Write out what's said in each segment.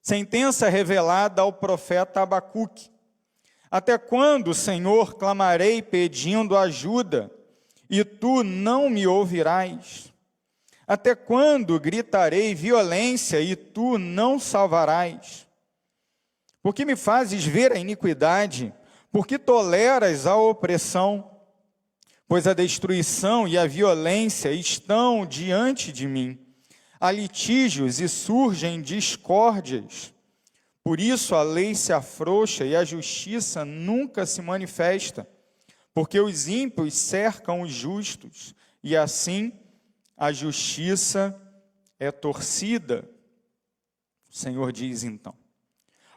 Sentença revelada ao profeta Abacuque. Até quando, Senhor, clamarei pedindo ajuda, e tu não me ouvirás? Até quando gritarei violência, e tu não salvarás? Por que me fazes ver a iniquidade? Por que toleras a opressão? Pois a destruição e a violência estão diante de mim. Há litígios e surgem discórdias. Por isso a lei se afrouxa e a justiça nunca se manifesta, porque os ímpios cercam os justos, e assim a justiça é torcida. O Senhor diz então: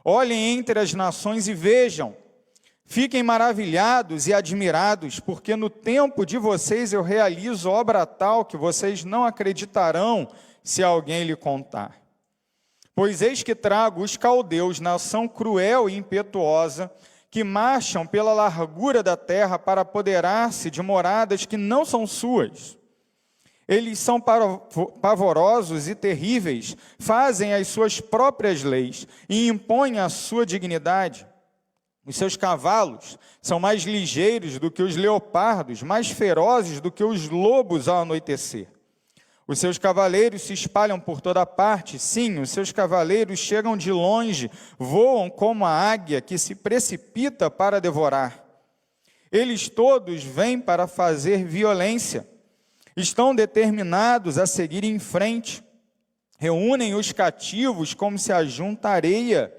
olhem entre as nações e vejam, fiquem maravilhados e admirados, porque no tempo de vocês eu realizo obra tal que vocês não acreditarão se alguém lhe contar. Pois eis que trago os caldeus, nação cruel e impetuosa, que marcham pela largura da terra para apoderar-se de moradas que não são suas. Eles são pavorosos e terríveis, fazem as suas próprias leis e impõem a sua dignidade. Os seus cavalos são mais ligeiros do que os leopardos, mais ferozes do que os lobos ao anoitecer. Os seus cavaleiros se espalham por toda parte, sim, os seus cavaleiros chegam de longe, voam como a águia que se precipita para devorar. Eles todos vêm para fazer violência, estão determinados a seguir em frente, reúnem os cativos como se ajunta areia,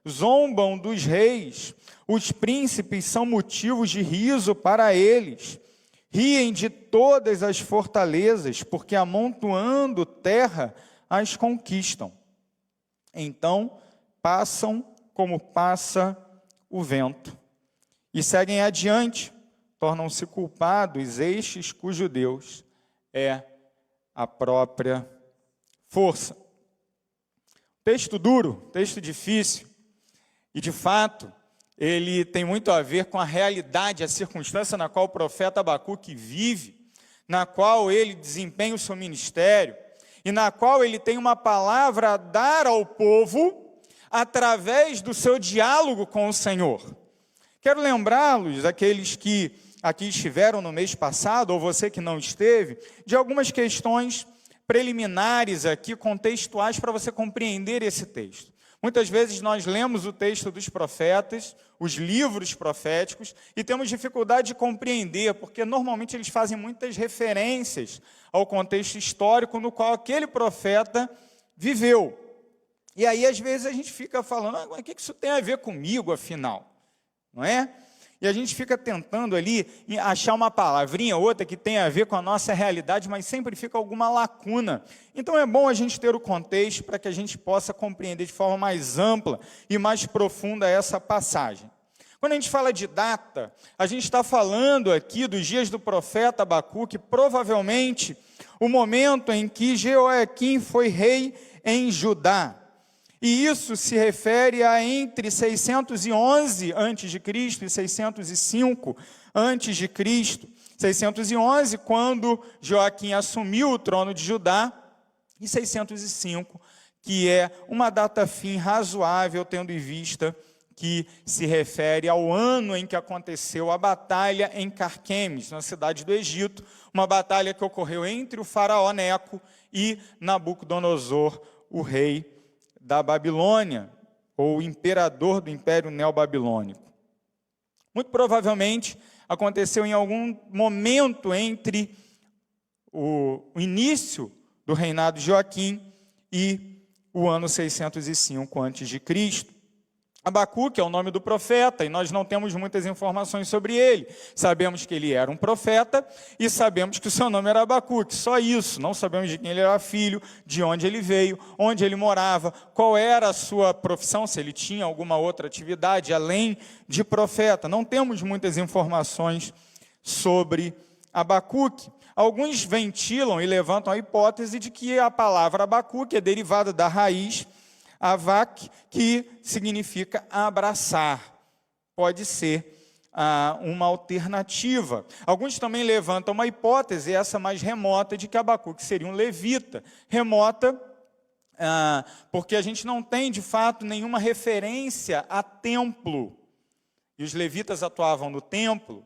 zombam dos reis, os príncipes são motivos de riso para eles. Riem de todas as fortalezas, porque amontoando terra as conquistam. Então passam como passa o vento, e seguem adiante, tornam-se culpados estes cujo Deus é a própria força. Texto duro, texto difícil, e de fato ele tem muito a ver com a realidade, a circunstância na qual o profeta Abacuque vive, na qual ele desempenha o seu ministério, e na qual ele tem uma palavra a dar ao povo, através do seu diálogo com o Senhor. Quero lembrá-los, aqueles que aqui estiveram no mês passado, ou você que não esteve, de algumas questões preliminares aqui, contextuais, para você compreender esse texto. Muitas vezes nós lemos o texto dos profetas, os livros proféticos, e temos dificuldade de compreender, porque normalmente eles fazem muitas referências ao contexto histórico no qual aquele profeta viveu. E aí, às vezes, a gente fica falando, o que isso tem a ver comigo, afinal? Não é? E a gente fica tentando ali achar uma palavrinha, outra que tem a ver com a nossa realidade, mas sempre fica alguma lacuna. Então é bom a gente ter o contexto para que a gente possa compreender de forma mais ampla e mais profunda essa passagem. Quando a gente fala de data, a gente está falando aqui dos dias do profeta Abacuque, provavelmente o momento em que Jeoaquim foi rei em Judá. E isso se refere a entre 611 a.C. e 605 a.C. 611, quando Joaquim assumiu o trono de Judá, e 605, que é uma data fim razoável, tendo em vista que se refere ao ano em que aconteceu a batalha em Carquemes, na cidade do Egito, uma batalha que ocorreu entre o faraó Neco e Nabucodonosor, o rei da Babilônia, ou imperador do Império Neobabilônico. Muito provavelmente aconteceu em algum momento entre o início do reinado de Joaquim e o ano 605 a.C. Abacuque é o nome do profeta, e nós não temos muitas informações sobre ele. Sabemos que ele era um profeta, e sabemos que o seu nome era Abacuque, só isso. Não sabemos de quem ele era filho, de onde ele veio, onde ele morava, qual era a sua profissão, se ele tinha alguma outra atividade, além de profeta. Não temos muitas informações sobre Abacuque. Alguns ventilam e levantam a hipótese de que a palavra Abacuque é derivada da raiz Avak, que significa abraçar. Pode ser uma alternativa. Alguns também levantam uma hipótese, essa mais remota, de que Abacuque seria um levita. Remota porque a gente não tem, de fato, nenhuma referência a templo. E os levitas atuavam no templo.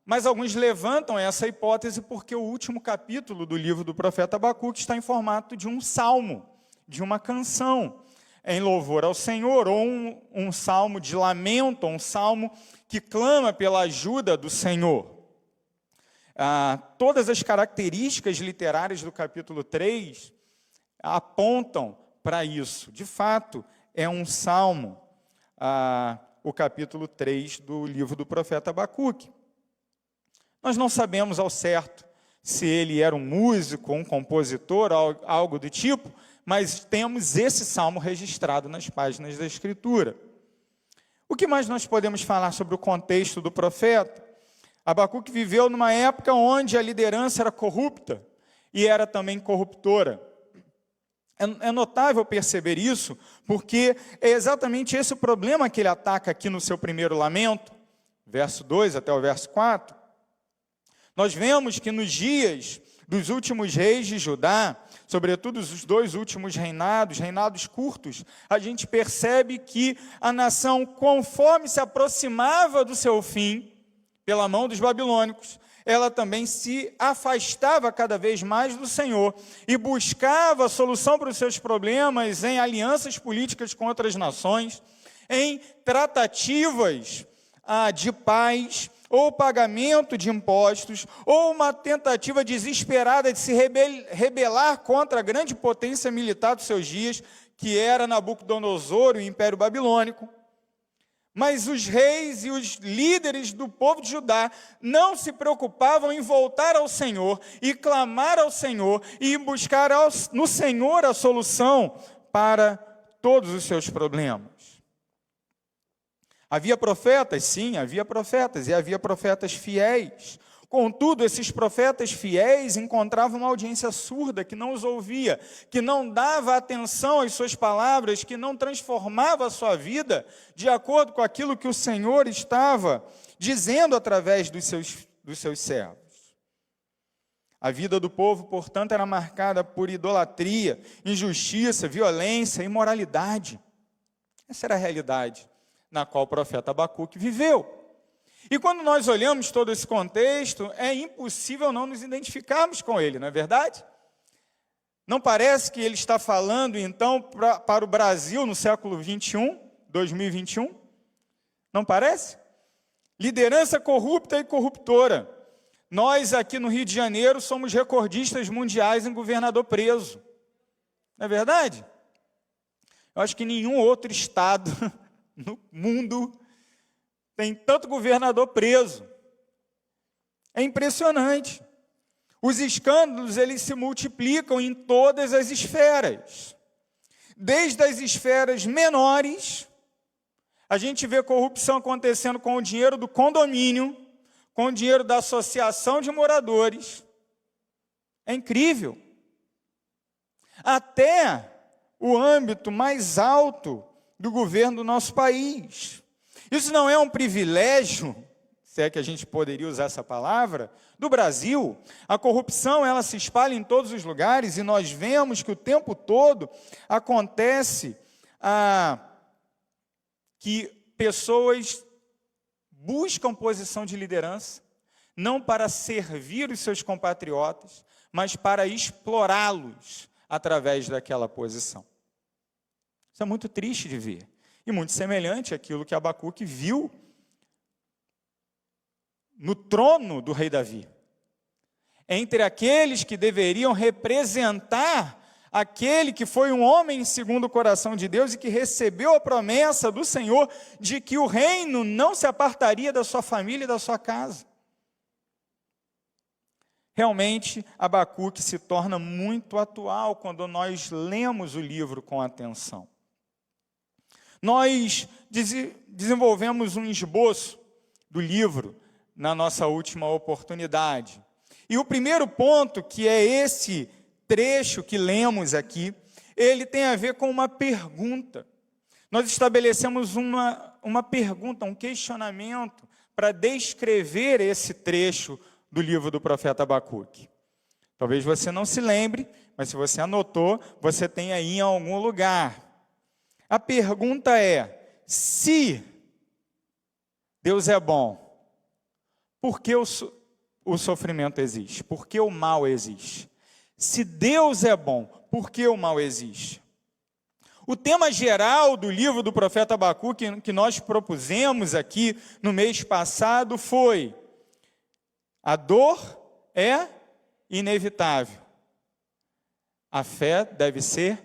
Mas alguns levantam essa hipótese porque o último capítulo do livro do profeta Abacuque está em formato de um salmo, de uma canção, em louvor ao Senhor, ou um salmo de lamento, um salmo que clama pela ajuda do Senhor. Todas as características literárias do capítulo 3 apontam para isso. De fato, é um salmo, o capítulo 3 do livro do profeta Abacuque. Nós não sabemos ao certo se ele era um músico, um compositor, algo do tipo, mas temos esse salmo registrado nas páginas da Escritura. O que mais nós podemos falar sobre o contexto do profeta? Abacuque viveu numa época onde a liderança era corrupta e era também corruptora. É notável perceber isso, porque é exatamente esse o problema que ele ataca aqui no seu primeiro lamento, verso 2 até o verso 4. Nós vemos que nos dias dos últimos reis de Judá, sobretudo os dois últimos reinados curtos, a gente percebe que a nação, conforme se aproximava do seu fim, pela mão dos babilônicos, ela também se afastava cada vez mais do Senhor e buscava a solução para os seus problemas em alianças políticas com outras nações, em tratativas de paz, ou pagamento de impostos, ou uma tentativa desesperada de se rebelar contra a grande potência militar dos seus dias, que era Nabucodonosor e o Império Babilônico. Mas os reis e os líderes do povo de Judá não se preocupavam em voltar ao Senhor e clamar ao Senhor e buscar no Senhor a solução para todos os seus problemas. Havia profetas, sim, havia profetas, e havia profetas fiéis. Contudo, esses profetas fiéis encontravam uma audiência surda que não os ouvia, que não dava atenção às suas palavras, que não transformava a sua vida de acordo com aquilo que o Senhor estava dizendo através dos seus servos. A vida do povo, portanto, era marcada por idolatria, injustiça, violência, imoralidade. Essa era a realidade na qual o profeta Abacuque viveu. E quando nós olhamos todo esse contexto, é impossível não nos identificarmos com ele, não é verdade? Não parece que ele está falando, então, para o Brasil no século 21, 2021? Não parece? Liderança corrupta e corruptora. Nós, aqui no Rio de Janeiro, somos recordistas mundiais em governador preso. Não é verdade? Eu acho que nenhum outro estado no mundo tem tanto governador preso. É impressionante. Os escândalos, eles se multiplicam em todas as esferas. Desde as esferas menores, a gente vê corrupção acontecendo com o dinheiro do condomínio, com o dinheiro da associação de moradores. É incrível. Até o âmbito mais alto do governo do nosso país. Isso não é um privilégio, se é que a gente poderia usar essa palavra, do Brasil. A corrupção, ela se espalha em todos os lugares e nós vemos que o tempo todo acontece que pessoas buscam posição de liderança, não para servir os seus compatriotas, mas para explorá-los através daquela posição. Isso é muito triste de ver. E muito semelhante àquilo que Abacuque viu no trono do rei Davi. Entre aqueles que deveriam representar aquele que foi um homem segundo o coração de Deus e que recebeu a promessa do Senhor de que o reino não se apartaria da sua família e da sua casa. Realmente, Abacuque se torna muito atual quando nós lemos o livro com atenção. Nós desenvolvemos um esboço do livro na nossa última oportunidade. E o primeiro ponto, que é esse trecho que lemos aqui, ele tem a ver com uma pergunta. Nós estabelecemos uma pergunta, um questionamento para descrever esse trecho do livro do profeta Abacuque. Talvez você não se lembre, mas se você anotou, você tem aí em algum lugar. A pergunta é: se Deus é bom, por que o sofrimento existe? Por que o mal existe? Se Deus é bom, por que o mal existe? O tema geral do livro do profeta Abacuque, que nós propusemos aqui no mês passado, foi: a dor é inevitável, a fé deve ser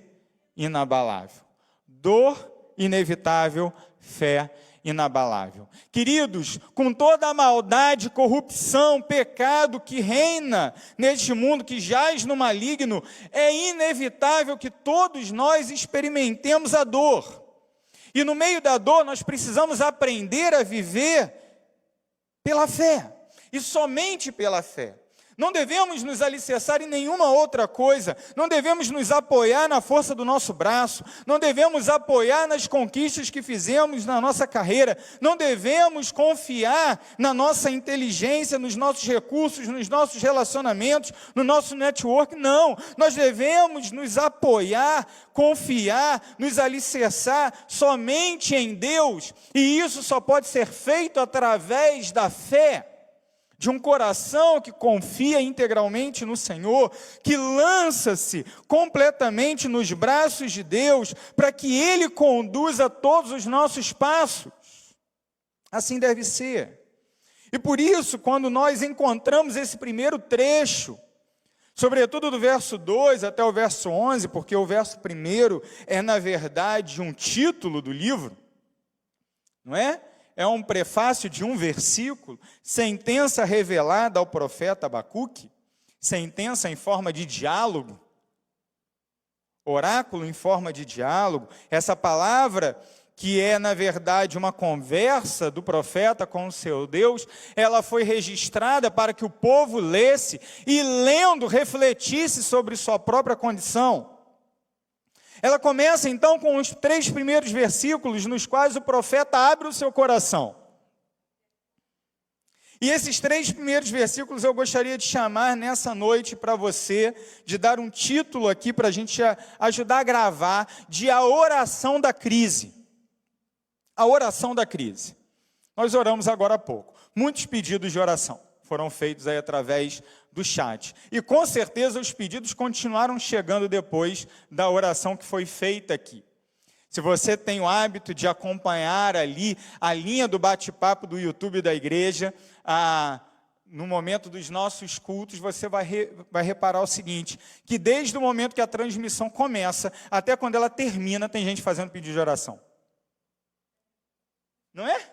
inabalável. Dor inevitável, fé inabalável. Queridos, com toda a maldade, corrupção, pecado que reina neste mundo, que jaz no maligno, é inevitável que todos nós experimentemos a dor. E no meio da dor, nós precisamos aprender a viver pela fé, e somente pela fé. Não devemos nos alicerçar em nenhuma outra coisa, não devemos nos apoiar na força do nosso braço, não devemos apoiar nas conquistas que fizemos na nossa carreira, não devemos confiar na nossa inteligência, nos nossos recursos, nos nossos relacionamentos, no nosso network, não. Nós devemos nos apoiar, confiar, nos alicerçar somente em Deus, e isso só pode ser feito através da fé, de um coração que confia integralmente no Senhor, que lança-se completamente nos braços de Deus, para que Ele conduza todos os nossos passos. Assim deve ser. E por isso, quando nós encontramos esse primeiro trecho, sobretudo do verso 2 até o verso 11, porque o verso 1 é, na verdade, um título do livro, não é? É um prefácio de um versículo, sentença revelada ao profeta Abacuque, sentença em forma de diálogo, oráculo em forma de diálogo. Essa palavra, que é na verdade uma conversa do profeta com o seu Deus, ela foi registrada para que o povo lesse e, lendo, refletisse sobre sua própria condição. Ela começa então com os 3 primeiros versículos, nos quais o profeta abre o seu coração. E esses 3 primeiros versículos eu gostaria de chamar nessa noite para você, de dar um título aqui para a gente ajudar a gravar, de a oração da crise. A oração da crise. Nós oramos agora há pouco. Muitos pedidos de oração foram feitos aí através do chat. E com certeza os pedidos continuaram chegando depois da oração que foi feita aqui. Se você tem o hábito de acompanhar ali a linha do bate-papo do YouTube da igreja, no momento dos nossos cultos, você vai reparar o seguinte, que desde o momento que a transmissão começa, até quando ela termina, tem gente fazendo pedido de oração. Não é?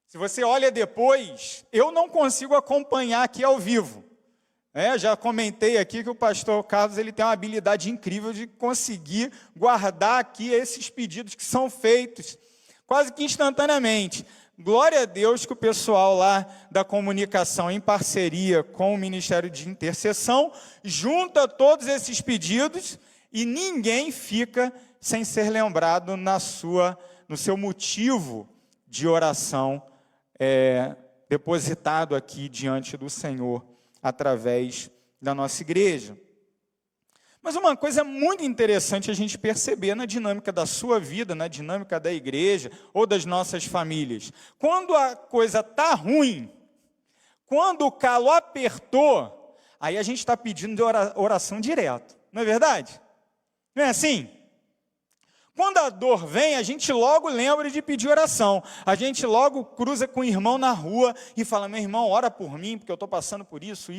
Se você olha depois, eu não consigo acompanhar aqui ao vivo. Já comentei aqui que o pastor Carlos ele tem uma habilidade incrível de conseguir guardar aqui esses pedidos que são feitos quase que instantaneamente. Glória a Deus que o pessoal lá da comunicação, em parceria com o Ministério de Intercessão, junta todos esses pedidos e ninguém fica sem ser lembrado no seu motivo de oração depositado aqui diante do Senhor, através da nossa igreja. Mas uma coisa muito interessante a gente perceber na dinâmica da sua vida, na dinâmica da igreja, ou das nossas famílias. Quando a coisa está ruim, quando o calo apertou, aí a gente está pedindo oração direto, não é verdade? Não é assim? Quando a dor vem, a gente logo lembra de pedir oração. A gente logo cruza com o irmão na rua e fala: meu irmão, ora por mim, porque eu estou passando por isso.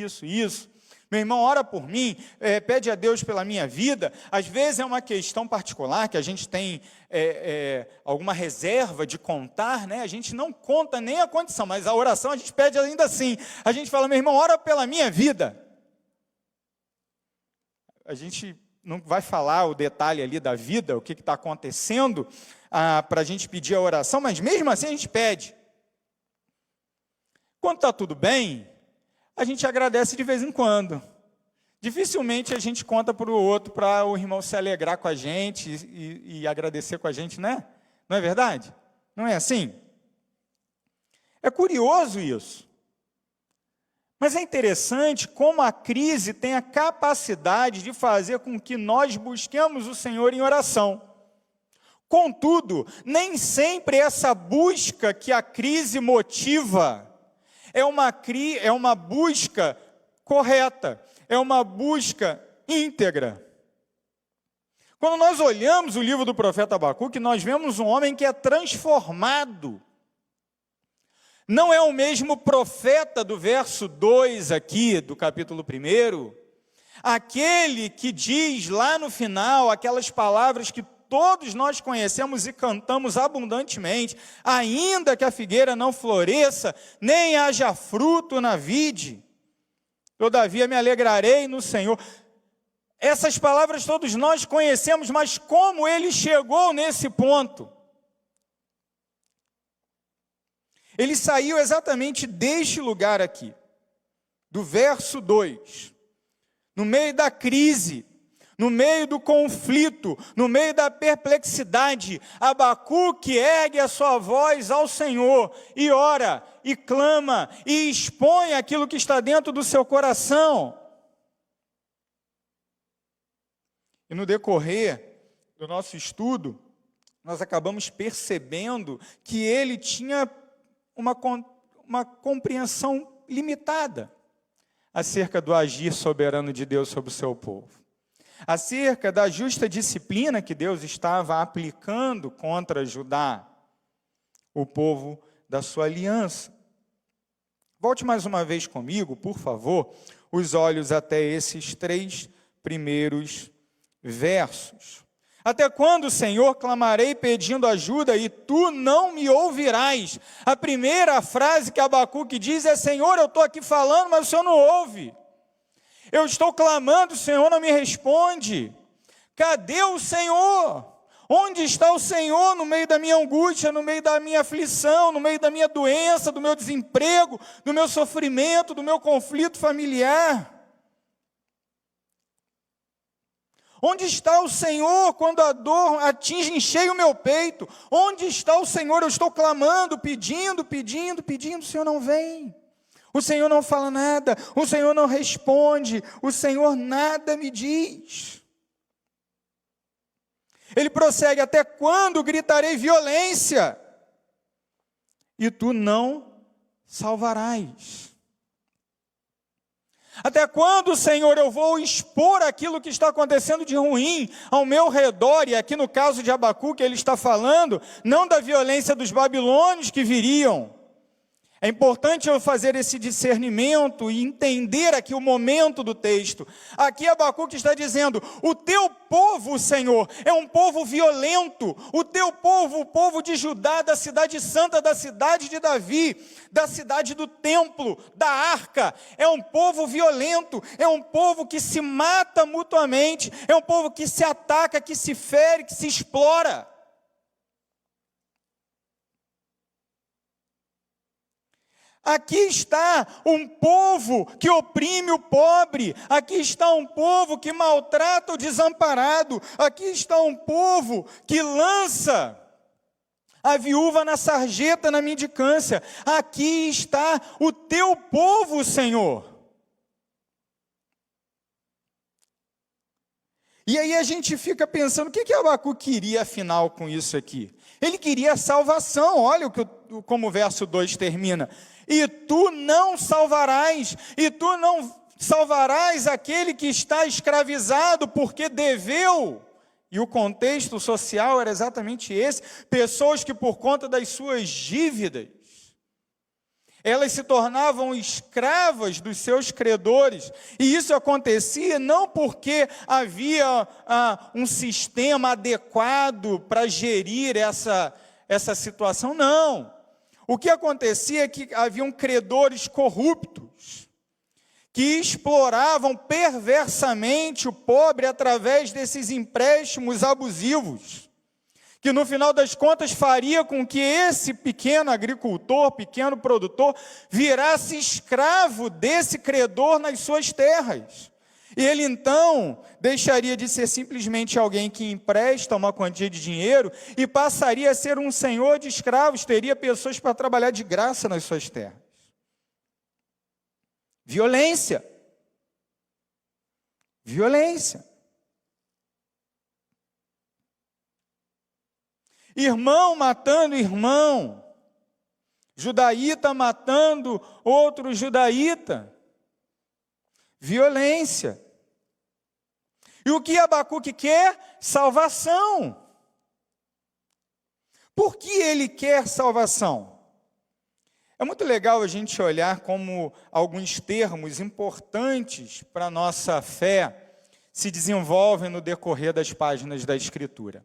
Meu irmão, ora por mim, pede a Deus pela minha vida. Às vezes é uma questão particular, que a gente tem alguma reserva de contar, né? A gente não conta nem a condição, mas a oração a gente pede ainda assim. A gente fala: meu irmão, ora pela minha vida. A gente não vai falar o detalhe ali da vida, o que está acontecendo, para a gente pedir a oração, mas mesmo assim a gente pede. Quando está tudo bem, a gente agradece de vez em quando. Dificilmente a gente conta para o outro, para o irmão se alegrar com a gente e agradecer com a gente, né? Não é verdade? Não é assim? É curioso isso. Mas é interessante como a crise tem a capacidade de fazer com que nós busquemos o Senhor em oração. Contudo, nem sempre essa busca que a crise motiva é uma busca correta, é uma busca íntegra. Quando nós olhamos o livro do profeta Abacuque, nós vemos um homem que é transformado. Não é o mesmo profeta do verso 2 aqui, do capítulo 1, aquele que diz lá no final, aquelas palavras que todos nós conhecemos e cantamos abundantemente: ainda que a figueira não floresça, nem haja fruto na vide, todavia me alegrarei no Senhor. Essas palavras todos nós conhecemos, mas como ele chegou nesse ponto? Ele saiu exatamente deste lugar aqui, do verso 2, no meio da crise, no meio do conflito, no meio da perplexidade. Abacuque ergue a sua voz ao Senhor e ora, e clama, e expõe aquilo que está dentro do seu coração. E no decorrer do nosso estudo, nós acabamos percebendo que ele tinha uma compreensão limitada acerca do agir soberano de Deus sobre o seu povo, acerca da justa disciplina que Deus estava aplicando contra Judá, o povo da sua aliança. Volte mais uma vez comigo, por favor, os olhos até esses 3 primeiros versos. Até quando, Senhor, clamarei pedindo ajuda e tu não me ouvirás? A primeira frase que Abacuque diz é: Senhor, eu estou aqui falando, mas o Senhor não ouve. Eu estou clamando, o Senhor não me responde. Cadê o Senhor? Onde está o Senhor no meio da minha angústia, no meio da minha aflição, no meio da minha doença, do meu desemprego, do meu sofrimento, do meu conflito familiar? Onde está o Senhor quando a dor atinge em cheio o meu peito? Onde está o Senhor? Eu estou clamando, pedindo, o Senhor não vem. O Senhor não fala nada, o Senhor não responde, o Senhor nada me diz. Ele prossegue: até quando gritarei violência? E tu não salvarás. Até quando, Senhor, eu vou expor aquilo que está acontecendo de ruim ao meu redor? E aqui no caso de Abacuque, ele está falando não da violência dos babilônios que viriam. É importante eu fazer esse discernimento e entender aqui o momento do texto. Aqui Abacuque está dizendo: o teu povo, Senhor, é um povo violento. O teu povo, o povo de Judá, da cidade santa, da cidade de Davi, da cidade do templo, da arca, é um povo violento, é um povo que se mata mutuamente, é um povo que se ataca, que se fere, que se explora. Aqui está um povo que oprime o pobre, aqui está um povo que maltrata o desamparado, aqui está um povo que lança a viúva na sarjeta, na mendicância. Aqui está o teu povo, Senhor. E aí a gente fica pensando, o que Abacuque queria afinal com isso aqui? Ele queria salvação. Olha como o verso 2 termina: e tu não salvarás, e tu não salvarás aquele que está escravizado porque deveu. E o contexto social era exatamente esse: pessoas que por conta das suas dívidas, elas se tornavam escravas dos seus credores, e isso acontecia não porque havia um sistema adequado para gerir essa situação, não. O que acontecia é que haviam credores corruptos, que exploravam perversamente o pobre através desses empréstimos abusivos, que no final das contas faria com que esse pequeno agricultor, pequeno produtor, virasse escravo desse credor nas suas terras. E ele então deixaria de ser simplesmente alguém que empresta uma quantia de dinheiro e passaria a ser um senhor de escravos, teria pessoas para trabalhar de graça nas suas terras. Violência. Violência. Irmão matando irmão. Judaíta matando outro judaíta. Violência. E o que Abacuque quer? Salvação. Por que ele quer salvação? É muito legal a gente olhar como alguns termos importantes para a nossa fé se desenvolvem no decorrer das páginas da Escritura.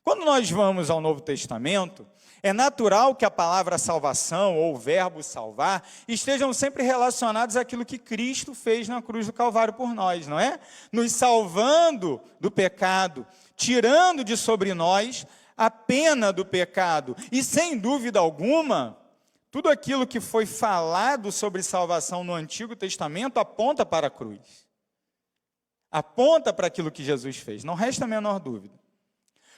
Quando nós vamos ao Novo Testamento, é natural que a palavra salvação ou o verbo salvar estejam sempre relacionados àquilo que Cristo fez na cruz do Calvário por nós, não é? Nos salvando do pecado, tirando de sobre nós a pena do pecado. E sem dúvida alguma, tudo aquilo que foi falado sobre salvação no Antigo Testamento aponta para a cruz. Aponta para aquilo que Jesus fez, não resta a menor dúvida.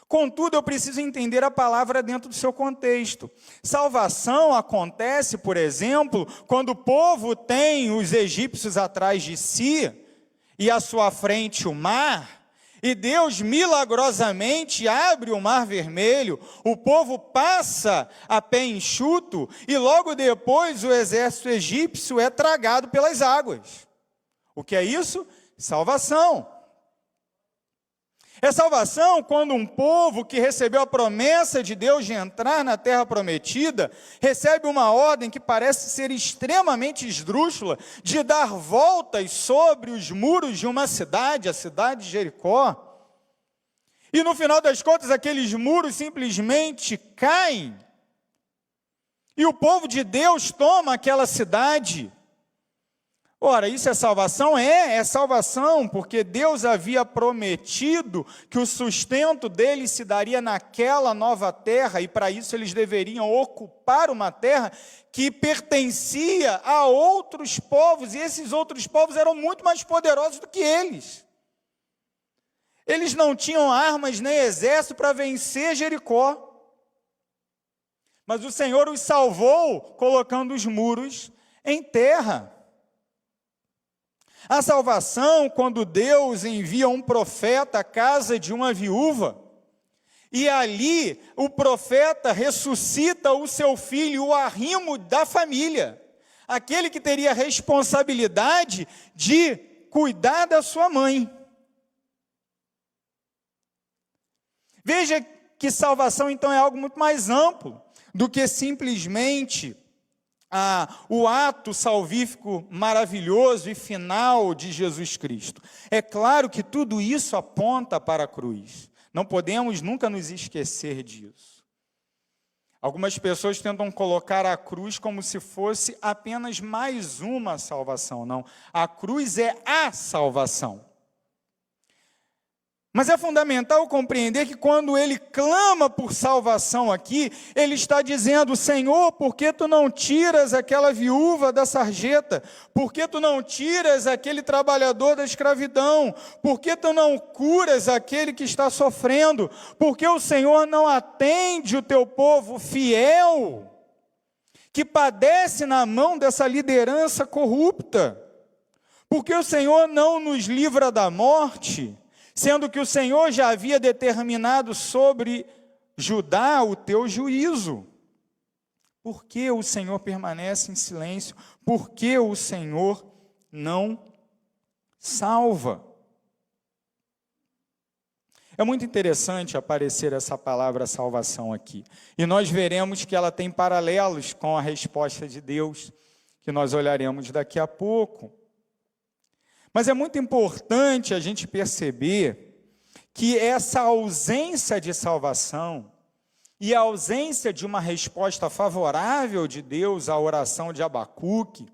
Contudo, eu preciso entender a palavra dentro do seu contexto. Salvação acontece, por exemplo, quando o povo tem os egípcios atrás de si e à sua frente o mar, e Deus milagrosamente abre o mar vermelho, o povo passa a pé enxuto e logo depois o exército egípcio é tragado pelas águas. O que é isso? Salvação. É salvação quando um povo que recebeu a promessa de Deus de entrar na terra prometida, recebe uma ordem que parece ser extremamente esdrúxula, de dar voltas sobre os muros de uma cidade, a cidade de Jericó. E no final das contas, aqueles muros simplesmente caem. E o povo de Deus toma aquela cidade. Ora, isso é salvação? É salvação, porque Deus havia prometido que o sustento deles se daria naquela nova terra, e para isso eles deveriam ocupar uma terra que pertencia a outros povos, e esses outros povos eram muito mais poderosos do que eles. Eles não tinham armas nem exército para vencer Jericó. Mas o Senhor os salvou colocando os muros em terra. A salvação, quando Deus envia um profeta à casa de uma viúva, e ali o profeta ressuscita o seu filho, o arrimo da família, aquele que teria a responsabilidade de cuidar da sua mãe. Veja que salvação, então, é algo muito mais amplo do que simplesmente o ato salvífico maravilhoso e final de Jesus Cristo. É claro que tudo isso aponta para a cruz. Não podemos nunca nos esquecer disso. Algumas pessoas tentam colocar a cruz como se fosse apenas mais uma salvação. Não, a cruz é a salvação. Mas é fundamental compreender que quando ele clama por salvação aqui, ele está dizendo: Senhor, por que tu não tiras aquela viúva da sarjeta? Por que tu não tiras aquele trabalhador da escravidão? Por que tu não curas aquele que está sofrendo? Por que o Senhor não atende o teu povo fiel, que padece na mão dessa liderança corrupta? Por que o Senhor não nos livra da morte, sendo que o Senhor já havia determinado sobre Judá o teu juízo? Por que o Senhor permanece em silêncio? Por que o Senhor não salva? É muito interessante aparecer essa palavra salvação aqui. E nós veremos que ela tem paralelos com a resposta de Deus, que nós olharemos daqui a pouco. Mas é muito importante a gente perceber que essa ausência de salvação e a ausência de uma resposta favorável de Deus à oração de Abacuque,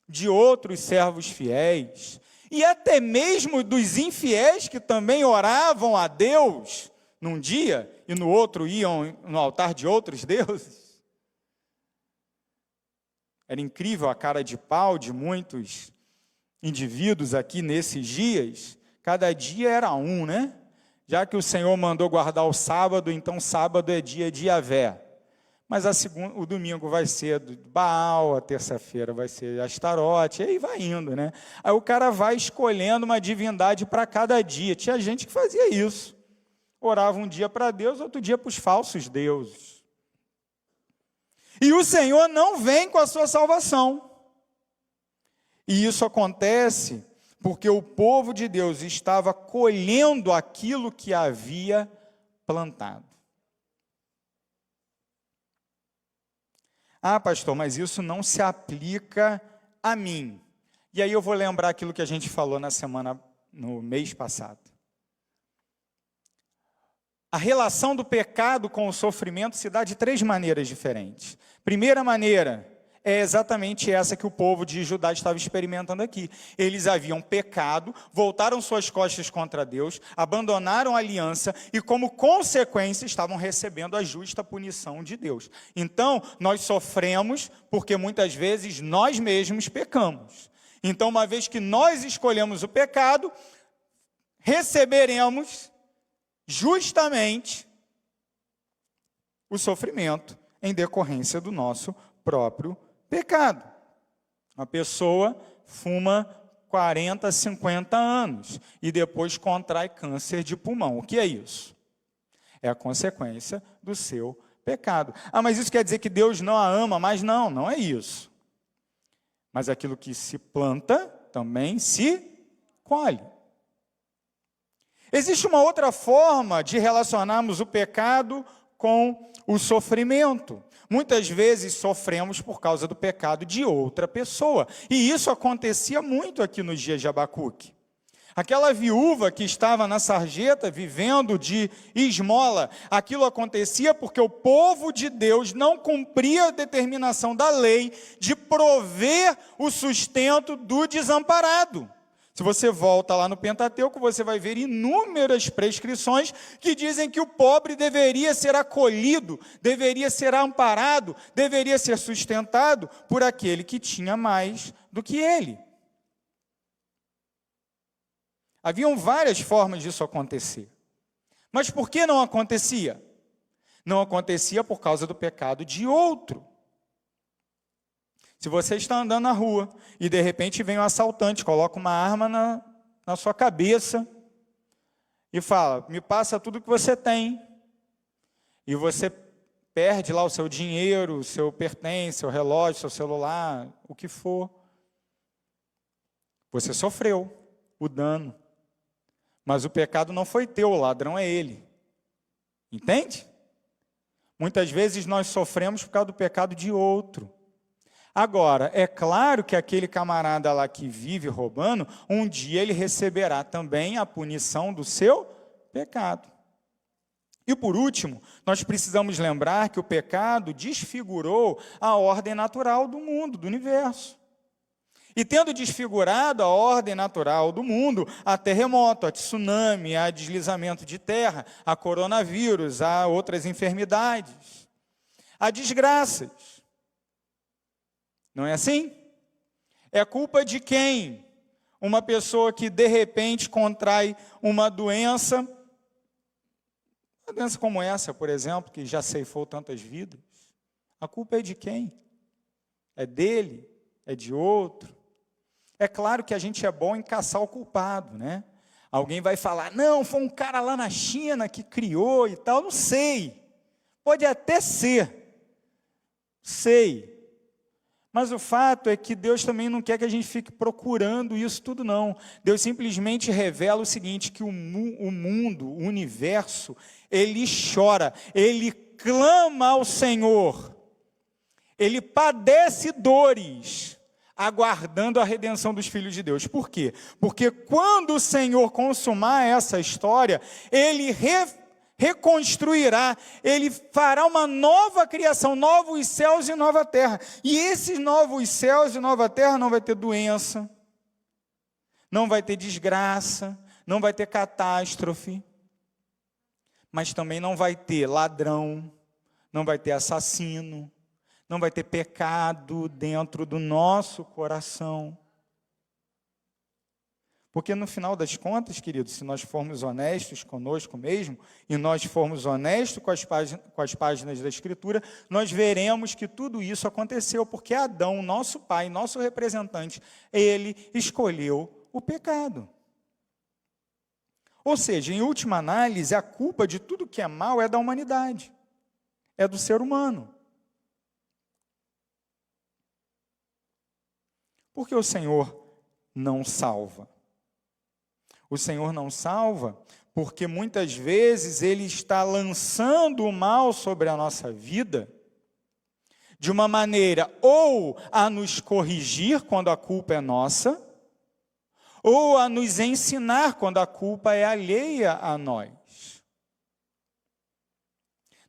de outros servos fiéis, e até mesmo dos infiéis que também oravam a Deus num dia e no outro iam no altar de outros deuses. Era incrível a cara de pau de muitos indivíduos aqui nesses dias. Cada dia era um, né? Já que o Senhor mandou guardar o sábado, então sábado é dia de Yahvé. mas o domingo vai ser do Baal, a terça-feira vai ser Astarote, e aí vai indo, né? Aí o cara vai escolhendo uma divindade para cada dia. Tinha gente que fazia isso. Orava um dia para Deus, outro dia para os falsos deuses. E o Senhor não vem com a sua salvação. E isso acontece porque o povo de Deus estava colhendo aquilo que havia plantado. Ah, pastor, mas isso não se aplica a mim. E aí eu vou lembrar aquilo que a gente falou no mês passado. A relação do pecado com o sofrimento se dá de 3 maneiras diferentes. Primeira maneira é exatamente essa que o povo de Judá estava experimentando aqui. Eles haviam pecado, voltaram suas costas contra Deus, abandonaram a aliança e, como consequência, estavam recebendo a justa punição de Deus. Então, nós sofremos porque muitas vezes nós mesmos pecamos. Então, uma vez que nós escolhemos o pecado, receberemos justamente o sofrimento em decorrência do nosso próprio pecado. Uma pessoa fuma 40, 50 anos e depois contrai câncer de pulmão. O que é isso? É a consequência do seu pecado. Ah, mas isso quer dizer que Deus não a ama? Mas não é isso. Mas aquilo que se planta também se colhe. Existe uma outra forma de relacionarmos o pecado com o sofrimento. Muitas vezes sofremos por causa do pecado de outra pessoa. E isso acontecia muito aqui nos dias de Abacuque. Aquela viúva que estava na sarjeta vivendo de esmola, aquilo acontecia porque o povo de Deus não cumpria a determinação da lei de prover o sustento do desamparado. Se você volta lá no Pentateuco, você vai ver inúmeras prescrições que dizem que o pobre deveria ser acolhido, deveria ser amparado, deveria ser sustentado por aquele que tinha mais do que ele. Haviam várias formas disso acontecer. Mas por que não acontecia? Não acontecia por causa do pecado de outro. Se você está andando na rua e de repente vem um assaltante, coloca uma arma na sua cabeça e fala, me passa tudo que você tem. E você perde lá o seu dinheiro, o seu pertence, o relógio, o seu celular, o que for. Você sofreu o dano. Mas o pecado não foi teu, o ladrão é ele. Entende? Muitas vezes nós sofremos por causa do pecado de outro. Agora, é claro que aquele camarada lá que vive roubando, um dia ele receberá também a punição do seu pecado. E por último, nós precisamos lembrar que o pecado desfigurou a ordem natural do mundo, do universo. E tendo desfigurado a ordem natural do mundo, há terremoto, há tsunami, há deslizamento de terra, há coronavírus, há outras enfermidades, há desgraças. Não é assim? É culpa de quem? Uma pessoa que de repente contrai uma doença como essa, por exemplo, que já ceifou tantas vidas. A culpa é de quem? É dele? É de outro? É claro que a gente é bom em caçar o culpado, né? Alguém vai falar, não, foi um cara lá na China que criou e tal, não sei. Pode até ser. Sei. Mas o fato é que Deus também não quer que a gente fique procurando isso tudo, não. Deus simplesmente revela o seguinte, que o mundo, o universo, ele chora, ele clama ao Senhor, ele padece dores, aguardando a redenção dos filhos de Deus. Por quê? Porque quando o Senhor consumar essa história, ele reconstruirá, ele fará uma nova criação, novos céus e nova terra. E esses novos céus e nova terra não vai ter doença, não vai ter desgraça, não vai ter catástrofe, mas também não vai ter ladrão, não vai ter assassino, não vai ter pecado dentro do nosso coração. Porque no final das contas, queridos, se nós formos honestos conosco mesmo, e nós formos honestos com as páginas da Escritura, nós veremos que tudo isso aconteceu porque Adão, nosso pai, nosso representante, ele escolheu o pecado. Ou seja, em última análise, a culpa de tudo que é mal é da humanidade, é do ser humano. Porque o Senhor não salva? O Senhor não salva porque muitas vezes Ele está lançando o mal sobre a nossa vida de uma maneira ou a nos corrigir quando a culpa é nossa, ou a nos ensinar quando a culpa é alheia a nós.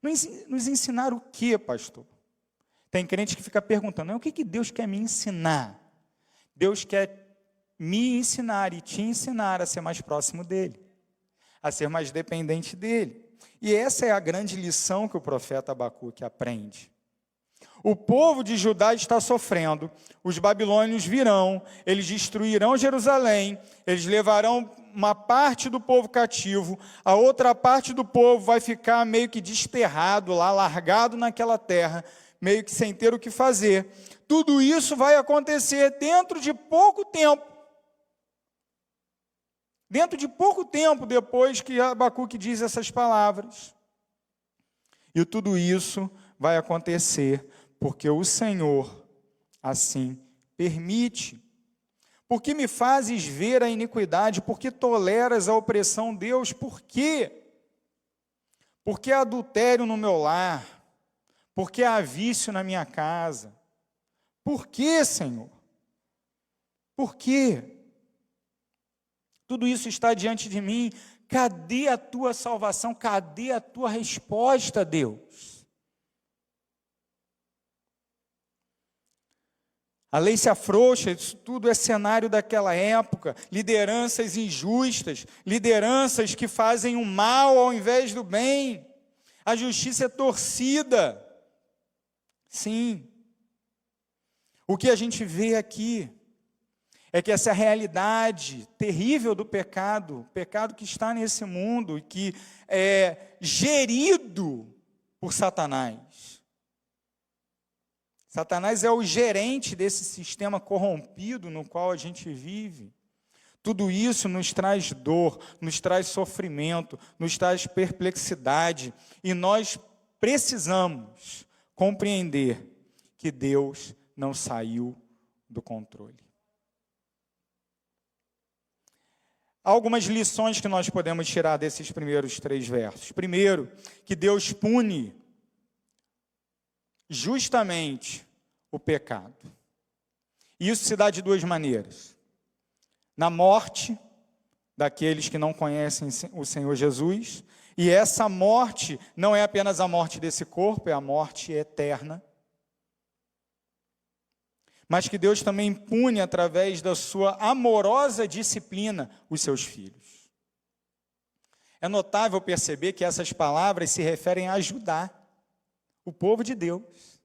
Nos ensinar o quê, pastor? Tem crente que fica perguntando, o que Deus quer me ensinar? Deus quer me ensinar e te ensinar a ser mais próximo dEle, a ser mais dependente dEle. E essa é a grande lição que o profeta Abacuque aprende. O povo de Judá está sofrendo, os babilônios virão, eles destruirão Jerusalém, eles levarão uma parte do povo cativo, a outra parte do povo vai ficar meio que desterrado lá, largado naquela terra, meio que sem ter o que fazer. Tudo isso vai acontecer dentro de pouco tempo. Dentro de pouco tempo depois que Abacuque diz essas palavras. E tudo isso vai acontecer porque o Senhor assim permite. Porque me fazes ver a iniquidade, porque toleras a opressão, Deus, por quê? Porque há adultério no meu lar, porque há vício na minha casa. Por quê, Senhor? Por quê? Tudo isso está diante de mim. Cadê a tua salvação? Cadê a tua resposta, Deus? A lei se afrouxa, isso tudo é cenário daquela época. Lideranças injustas, lideranças que fazem o mal ao invés do bem. A justiça é torcida. Sim. O que a gente vê aqui é que essa realidade terrível do pecado, o pecado que está nesse mundo e que é gerido por Satanás. Satanás é o gerente desse sistema corrompido no qual a gente vive. Tudo isso nos traz dor, nos traz sofrimento, nos traz perplexidade. E nós precisamos compreender que Deus não saiu do controle. Há algumas lições que nós podemos tirar desses primeiros 3 versos. Primeiro, que Deus pune justamente o pecado. Isso se dá de 2 maneiras. Na morte daqueles que não conhecem o Senhor Jesus, e essa morte não é apenas a morte desse corpo, é a morte eterna. Mas que Deus também pune através da sua amorosa disciplina os seus filhos. É notável perceber que essas palavras se referem a Judá, o povo de Deus.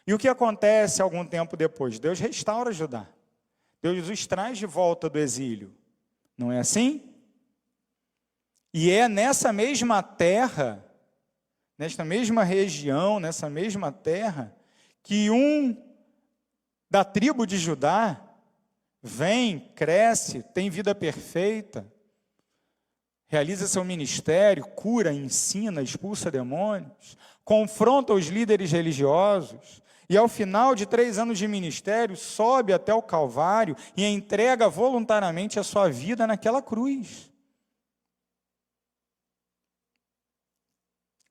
E o que acontece algum tempo depois? Deus restaura Judá. Deus os traz de volta do exílio. Não é assim? E é nessa mesma terra, nesta mesma região, nessa mesma terra, que da tribo de Judá vem, cresce, tem vida perfeita, realiza seu ministério, cura, ensina, expulsa demônios, confronta os líderes religiosos, e ao final de 3 anos de ministério, sobe até o Calvário e entrega voluntariamente a sua vida naquela cruz.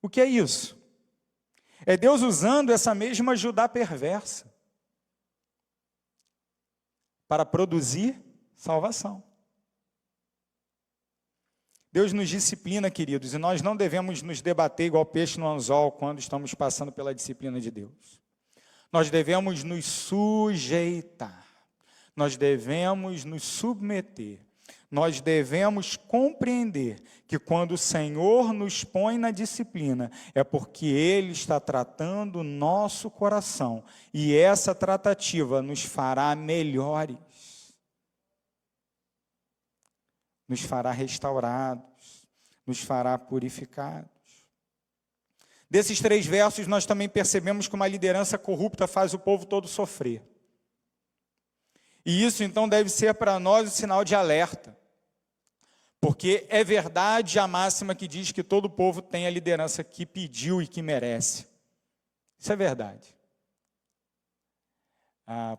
O que é isso? É Deus usando essa mesma Judá perversa para produzir salvação. Deus nos disciplina, queridos, e nós não devemos nos debater igual peixe no anzol quando estamos passando pela disciplina de Deus. Nós devemos nos sujeitar, nós devemos nos submeter, nós devemos compreender que quando o Senhor nos põe na disciplina, é porque Ele está tratando o nosso coração, e essa tratativa nos fará melhores. nos fará restaurados, nos fará purificados. Desses 3 versos, nós também percebemos que uma liderança corrupta faz o povo todo sofrer. E isso, então, deve ser para nós um sinal de alerta. Porque é verdade a máxima que diz que todo povo tem a liderança que pediu e que merece. Isso é verdade.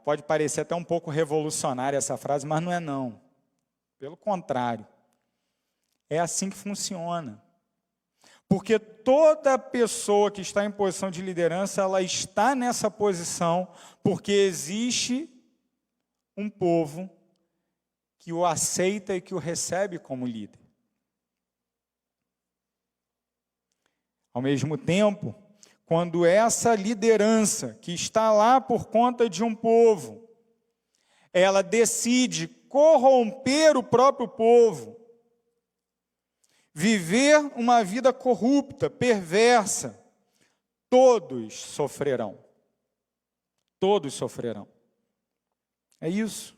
Pode parecer até um pouco revolucionária essa frase, mas não é não. Pelo contrário. É assim que funciona. Porque toda pessoa que está em posição de liderança, ela está nessa posição porque existe um povo que o aceita e que o recebe como líder. Ao mesmo tempo, quando essa liderança que está lá por conta de um povo, ela decide corromper o próprio povo, viver uma vida corrupta, perversa, todos sofrerão. Todos sofrerão. É isso.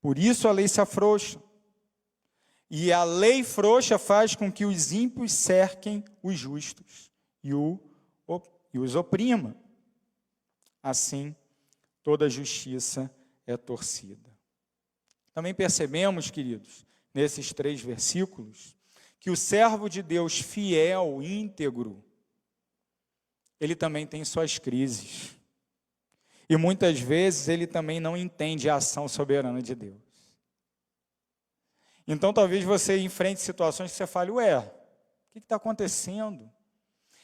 Por isso a lei se afrouxa. E a lei frouxa faz com que os ímpios cerquem os justos e os oprima. Assim, toda justiça é torcida. Também percebemos, queridos, nesses 3 versículos, que o servo de Deus fiel, íntegro, ele também tem suas crises. E muitas vezes ele também não entende a ação soberana de Deus. Então talvez você enfrente situações que você fale, ué, o que está acontecendo?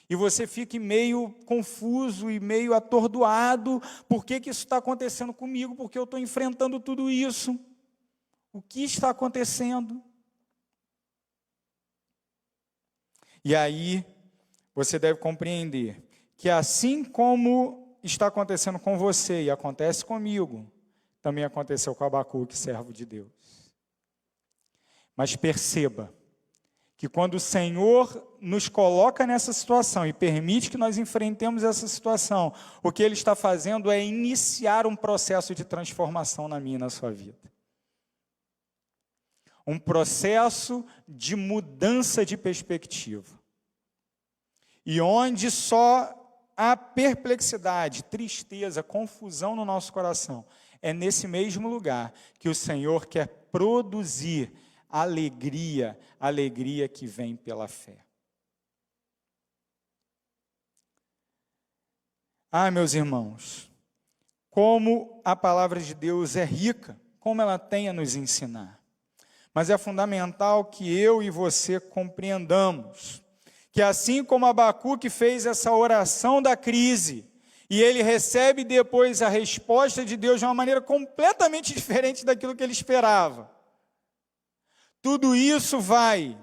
E você fique meio confuso e meio atordoado, por que isso está acontecendo comigo? Porque eu estou enfrentando tudo isso. O que está acontecendo? E aí, você deve compreender que assim como está acontecendo com você e acontece comigo, também aconteceu com Abacuque, servo de Deus. Mas perceba que quando o Senhor nos coloca nessa situação e permite que nós enfrentemos essa situação, o que Ele está fazendo é iniciar um processo de transformação na minha e na sua vida. Um processo de mudança de perspectiva. E onde só há perplexidade, tristeza, confusão no nosso coração, é nesse mesmo lugar que o Senhor quer produzir alegria, alegria que vem pela fé. Meus irmãos, como a palavra de Deus é rica, como ela tem a nos ensinar. Mas é fundamental que eu e você compreendamos que assim como Abacuque fez essa oração da crise, e ele recebe depois a resposta de Deus de uma maneira completamente diferente daquilo que ele esperava, tudo isso vai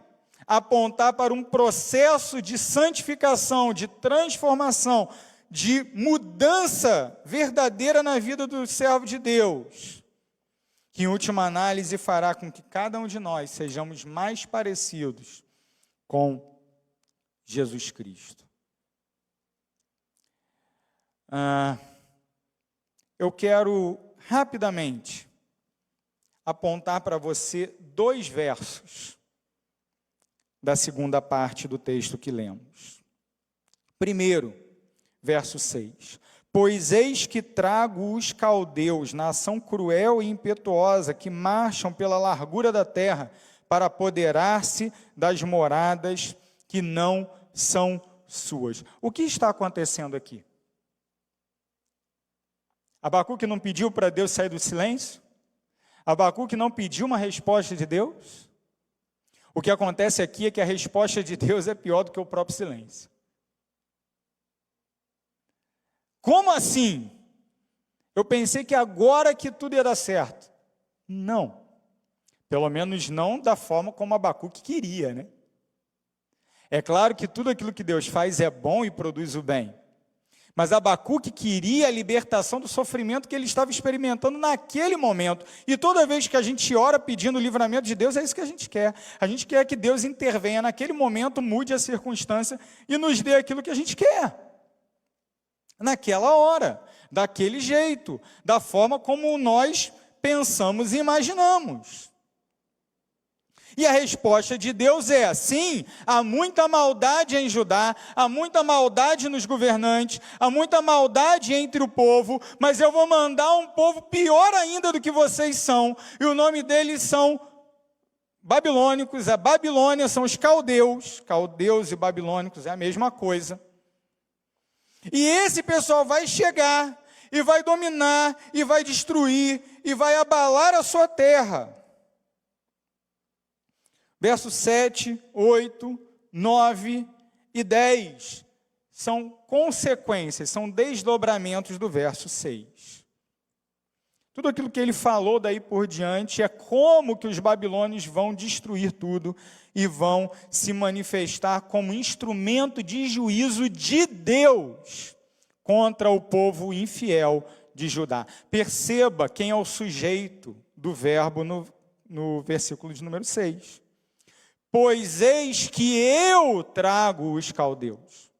apontar para um processo de santificação, de transformação, de mudança verdadeira na vida do servo de Deus, que em última análise fará com que cada um de nós sejamos mais parecidos com Jesus Cristo. Eu quero rapidamente apontar para você 2 versos da segunda parte do texto que lemos. Primeiro, verso 6. Pois eis que trago os caldeus, nação cruel e impetuosa, que marcham pela largura da terra, para apoderar-se das moradas que não são suas. O que está acontecendo aqui? Abacuque não pediu para Deus sair do silêncio? Abacuque não pediu uma resposta de Deus? O que acontece aqui é que a resposta de Deus é pior do que o próprio silêncio. Como assim? Eu pensei que agora que tudo ia dar certo. Não. Pelo menos não da forma como Abacuque queria, né? É claro que tudo aquilo que Deus faz é bom e produz o bem. Mas Abacuque queria a libertação do sofrimento que ele estava experimentando naquele momento. E toda vez que a gente ora pedindo o livramento de Deus, é isso que a gente quer. A gente quer que Deus intervenha naquele momento, mude a circunstância e nos dê aquilo que a gente quer. Naquela hora, daquele jeito, da forma como nós pensamos e imaginamos. E a resposta de Deus é: sim, há muita maldade em Judá, há muita maldade nos governantes, há muita maldade entre o povo, mas eu vou mandar um povo pior ainda do que vocês são, e o nome deles são babilônicos, a Babilônia são os caldeus, caldeus e babilônicos é a mesma coisa. E esse pessoal vai chegar, e vai dominar, e vai destruir, e vai abalar a sua terra. Versos 7, 8, 9 e 10 são consequências, são desdobramentos do verso 6. Tudo aquilo que ele falou daí por diante é como que os babilônios vão destruir tudo e vão se manifestar como instrumento de juízo de Deus contra o povo infiel de Judá. Perceba quem é o sujeito do verbo no versículo de número 6. Pois eis que eu trago os caldeus.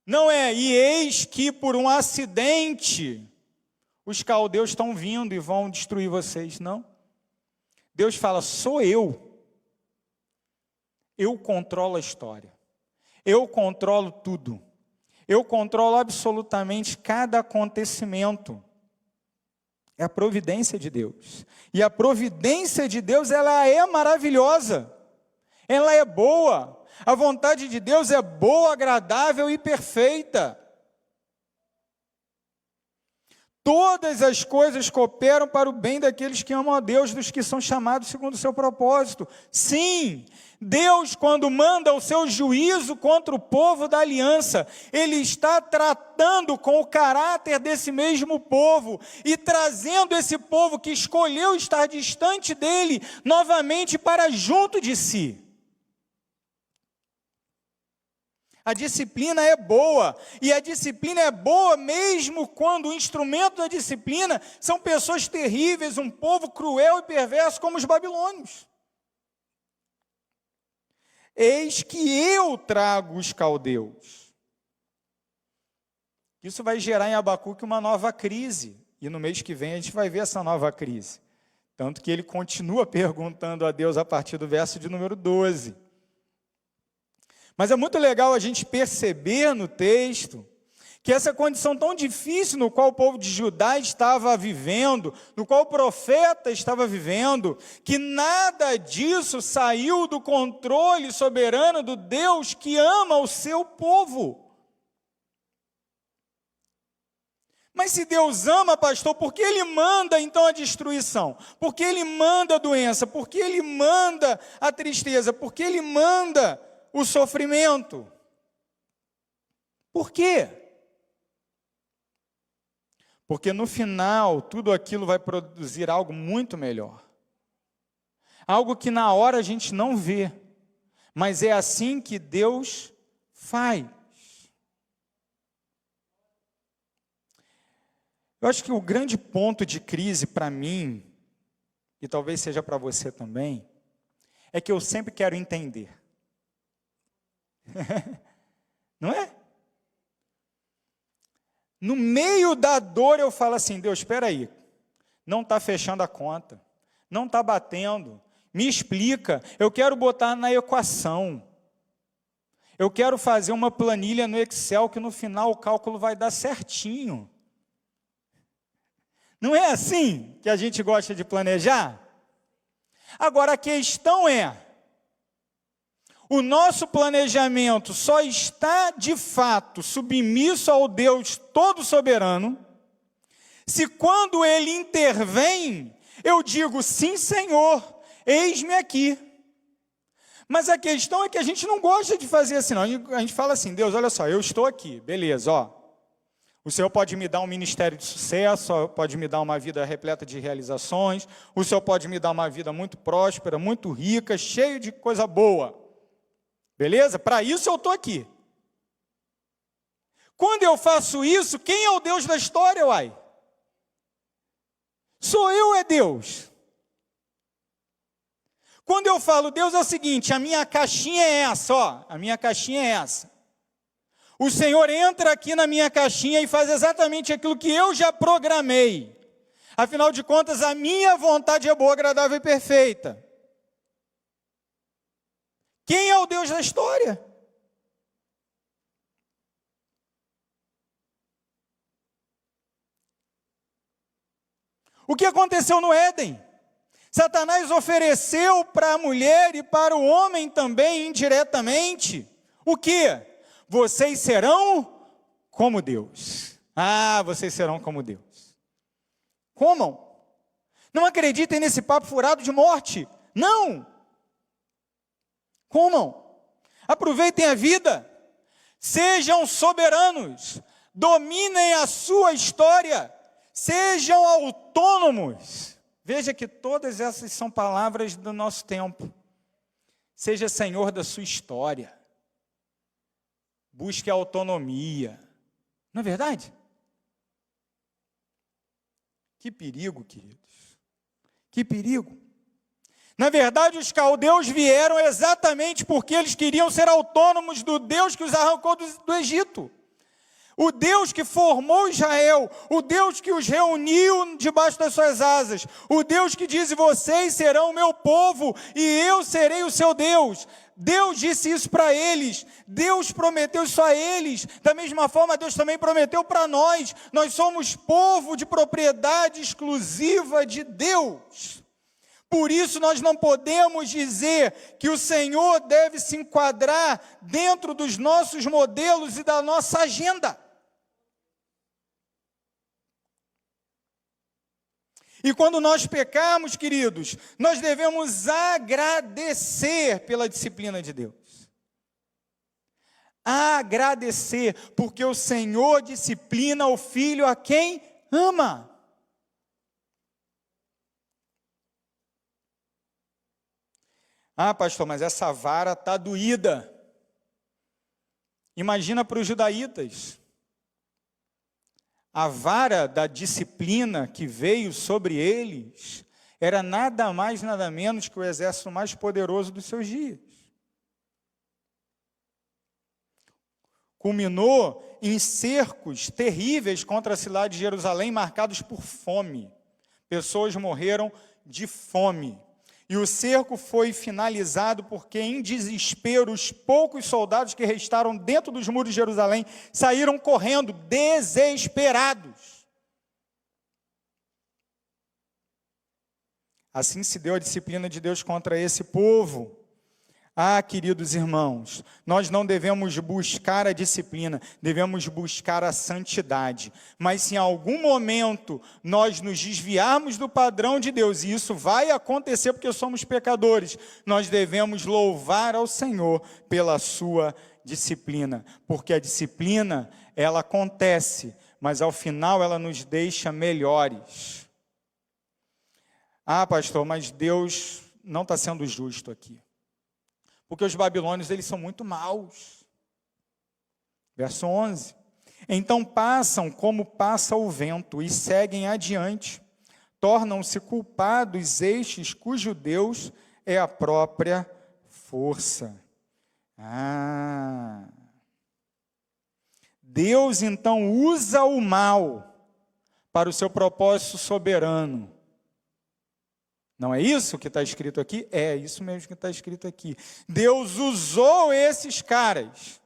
Não é, e eis que por um acidente os caldeus estão vindo e vão destruir vocês, não. Deus fala, sou eu. Eu controlo a história. Eu controlo tudo. Eu controlo absolutamente cada acontecimento. É a providência de Deus. E a providência de Deus, ela é maravilhosa. Ela é boa. A vontade de Deus é boa, agradável e perfeita. Todas as coisas cooperam para o bem daqueles que amam a Deus, dos que são chamados segundo o seu propósito. Sim, Deus, quando manda o seu juízo contra o povo da aliança, Ele está tratando com o caráter desse mesmo povo e trazendo esse povo que escolheu estar distante dele, novamente para junto de si. A disciplina é boa, e a disciplina é boa mesmo quando o instrumento da disciplina são pessoas terríveis, um povo cruel e perverso como os babilônios. Eis que eu trago os caldeus. Isso vai gerar em Abacuque uma nova crise, e no mês que vem a gente vai ver essa nova crise. Tanto que ele continua perguntando a Deus a partir do verso de número 12. Mas é muito legal a gente perceber no texto que essa condição tão difícil no qual o povo de Judá estava vivendo, no qual o profeta estava vivendo, que nada disso saiu do controle soberano do Deus que ama o seu povo. Mas se Deus ama, pastor, por que Ele manda então a destruição? Por que Ele manda a doença? Por que Ele manda a tristeza? Por que Ele manda o sofrimento? Por quê? Porque no final, tudo aquilo vai produzir algo muito melhor. Algo que na hora a gente não vê, mas é assim que Deus faz. Eu acho que o grande ponto de crise para mim, e talvez seja para você também, é que eu sempre quero entender. Não é? No meio da dor eu falo assim, Deus, espera aí, não está fechando a conta, não está batendo, me explica, eu quero botar na equação, eu quero fazer uma planilha no Excel que no final o cálculo vai dar certinho. Não é assim que a gente gosta de planejar? Agora a questão é, o nosso planejamento só está, de fato, submisso ao Deus todo-soberano, se quando Ele intervém, eu digo, sim, Senhor, eis-me aqui. Mas a questão é que a gente não gosta de fazer assim, não. A gente fala assim, Deus, olha só, eu estou aqui, beleza, ó. O Senhor pode me dar um ministério de sucesso, pode me dar uma vida repleta de realizações, o Senhor pode me dar uma vida muito próspera, muito rica, cheia de coisa boa. Beleza? Para isso eu estou aqui. Quando eu faço isso, quem é o Deus da história, uai? Sou eu, é Deus. Quando eu falo Deus é o seguinte, a minha caixinha é essa, ó, a minha caixinha é essa. O Senhor entra aqui na minha caixinha e faz exatamente aquilo que eu já programei. Afinal de contas, a minha vontade é boa, agradável e perfeita. Quem é o Deus da história? O que aconteceu no Éden? Satanás ofereceu para a mulher e para o homem também, indiretamente, o quê? Vocês serão como Deus. Ah, vocês serão como Deus. Comam. Não acreditem nesse papo furado de morte. Não. Comam. Aproveitem a vida. Sejam soberanos. Dominem a sua história. Sejam autônomos. Veja que todas essas são palavras do nosso tempo. Seja senhor da sua história. Busque autonomia. Não é verdade? Que perigo, queridos. Que perigo. Na verdade, os caldeus vieram exatamente porque eles queriam ser autônomos do Deus que os arrancou do Egito. O Deus que formou Israel, o Deus que os reuniu debaixo das suas asas, o Deus que diz: vocês serão o meu povo e eu serei o seu Deus. Deus disse isso para eles, Deus prometeu isso a eles, da mesma forma Deus também prometeu para nós. Nós somos povo de propriedade exclusiva de Deus. Por isso nós não podemos dizer que o Senhor deve se enquadrar dentro dos nossos modelos e da nossa agenda. E quando nós pecarmos, queridos, nós devemos agradecer pela disciplina de Deus. Agradecer, porque o Senhor disciplina o filho a quem ama. Ah, pastor, mas essa vara está doída. Imagina para os judaítas. A vara da disciplina que veio sobre eles era nada mais, nada menos que o exército mais poderoso dos seus dias. Culminou em cercos terríveis contra a cidade de Jerusalém, marcados por fome. Pessoas morreram de fome. E o cerco foi finalizado porque, em desespero, os poucos soldados que restaram dentro dos muros de Jerusalém saíram correndo, desesperados. Assim se deu a disciplina de Deus contra esse povo. Ah, queridos irmãos, nós não devemos buscar a disciplina, devemos buscar a santidade. Mas se em algum momento nós nos desviarmos do padrão de Deus, e isso vai acontecer porque somos pecadores, nós devemos louvar ao Senhor pela sua disciplina. Porque a disciplina, ela acontece, mas ao final ela nos deixa melhores. Ah, pastor, mas Deus não está sendo justo aqui. Porque os babilônios, eles são muito maus. Verso 11. Então passam como passa o vento e seguem adiante. Tornam-se culpados estes cujo Deus é a própria força. Deus então usa o mal para o seu propósito soberano. Não é isso que está escrito aqui? É isso mesmo que está escrito aqui. Deus usou esses caras,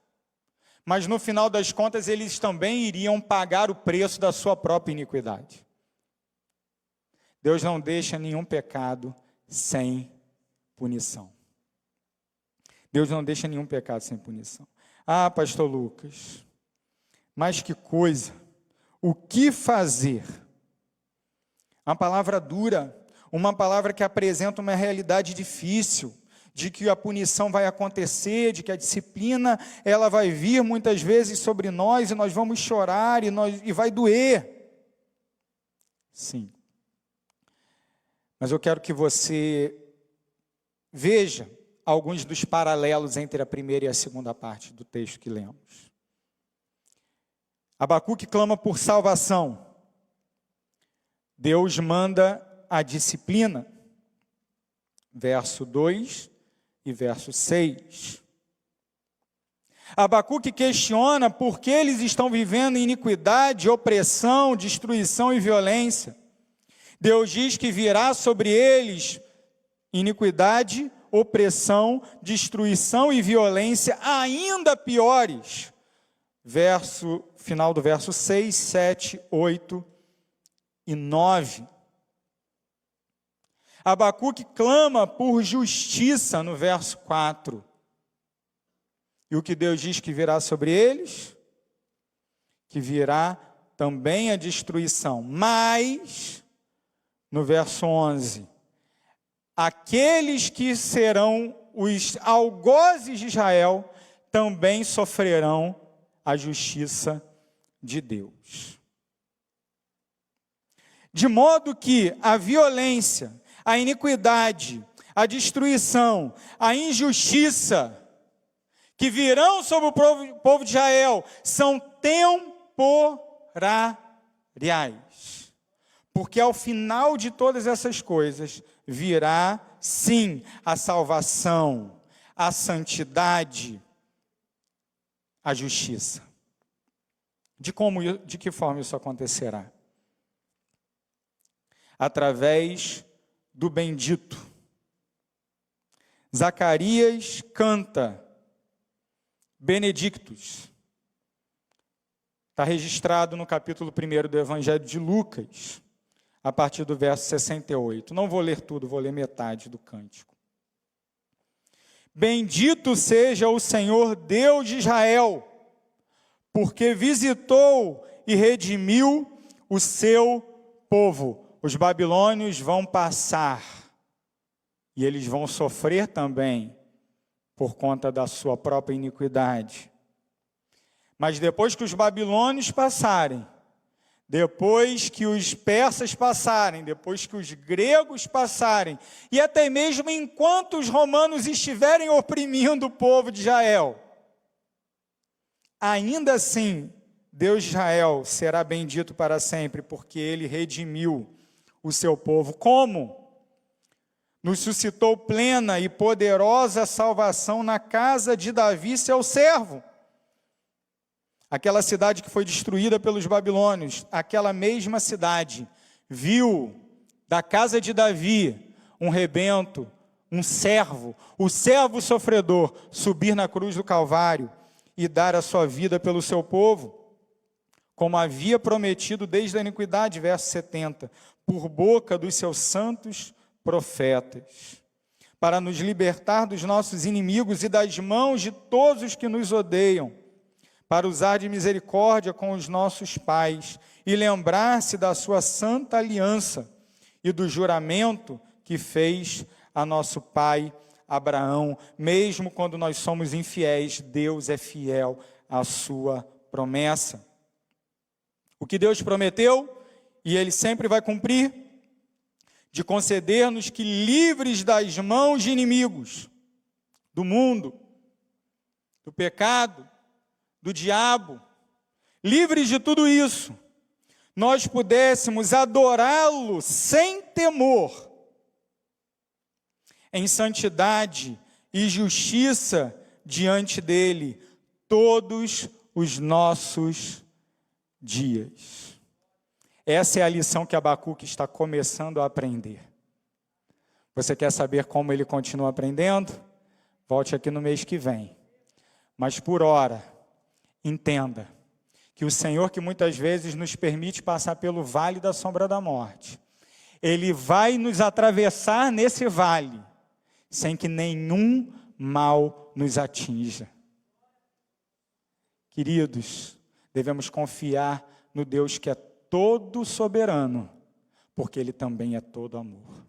mas no final das contas eles também iriam pagar o preço da sua própria iniquidade. Deus não deixa nenhum pecado sem punição. Deus não deixa nenhum pecado sem punição. Ah, pastor Lucas, mas que coisa, o que fazer? Uma palavra dura, uma palavra que apresenta uma realidade difícil, de que a punição vai acontecer, de que a disciplina ela vai vir muitas vezes sobre nós e nós vamos chorar e vai doer. Sim. Mas eu quero que você veja alguns dos paralelos entre a primeira e a segunda parte do texto que lemos. Abacuque clama por salvação. Deus manda a disciplina, verso 2 e verso 6. Abacuque questiona por que eles estão vivendo iniquidade, opressão, destruição e violência. Deus diz que virá sobre eles iniquidade, opressão, destruição e violência ainda piores. Final do verso 6, 7, 8 e 9. Abacuque clama por justiça no verso 4. E o que Deus diz que virá sobre eles? Que virá também a destruição. Mas, no verso 11, aqueles que serão os algozes de Israel também sofrerão a justiça de Deus. De modo que a violência, a iniquidade, a destruição, a injustiça que virão sobre o povo de Israel são temporárias. Porque ao final de todas essas coisas virá, sim, a salvação, a santidade, a justiça. De que forma isso acontecerá? Através do bendito. Zacarias canta Benedictus. Está registrado no capítulo 1 do Evangelho de Lucas, a partir do verso 68. Não vou ler tudo, vou ler metade do cântico. Bendito seja o Senhor Deus de Israel, porque visitou e redimiu o seu povo. Os babilônios vão passar, e eles vão sofrer também, por conta da sua própria iniquidade. Mas depois que os babilônios passarem, depois que os persas passarem, depois que os gregos passarem, e até mesmo enquanto os romanos estiverem oprimindo o povo de Israel, ainda assim, Deus de Israel será bendito para sempre, porque Ele redimiu o seu povo. Como? Nos suscitou plena e poderosa salvação na casa de Davi, seu servo. Aquela cidade que foi destruída pelos babilônios, aquela mesma cidade, viu da casa de Davi um rebento, um servo, o servo sofredor, subir na cruz do Calvário e dar a sua vida pelo seu povo, como havia prometido desde a iniquidade, verso 70, por boca dos seus santos profetas, para nos libertar dos nossos inimigos e das mãos de todos os que nos odeiam, para usar de misericórdia com os nossos pais e lembrar-se da sua santa aliança e do juramento que fez a nosso pai Abraão. Mesmo quando nós somos infiéis, Deus é fiel à sua promessa. O que Deus prometeu, e Ele sempre vai cumprir, de conceder-nos que, livres das mãos de inimigos, do mundo, do pecado, do diabo, livres de tudo isso, nós pudéssemos adorá-lo sem temor, em santidade e justiça diante dele, todos os nossos dias. Essa é a lição que Abacuque está começando a aprender. Você quer saber como ele continua aprendendo? Volte aqui no mês que vem. Mas por hora, entenda que o Senhor, que muitas vezes nos permite passar pelo vale da sombra da morte, Ele vai nos atravessar nesse vale, sem que nenhum mal nos atinja. Queridos, devemos confiar no Deus que é todo soberano, porque Ele também é todo amor.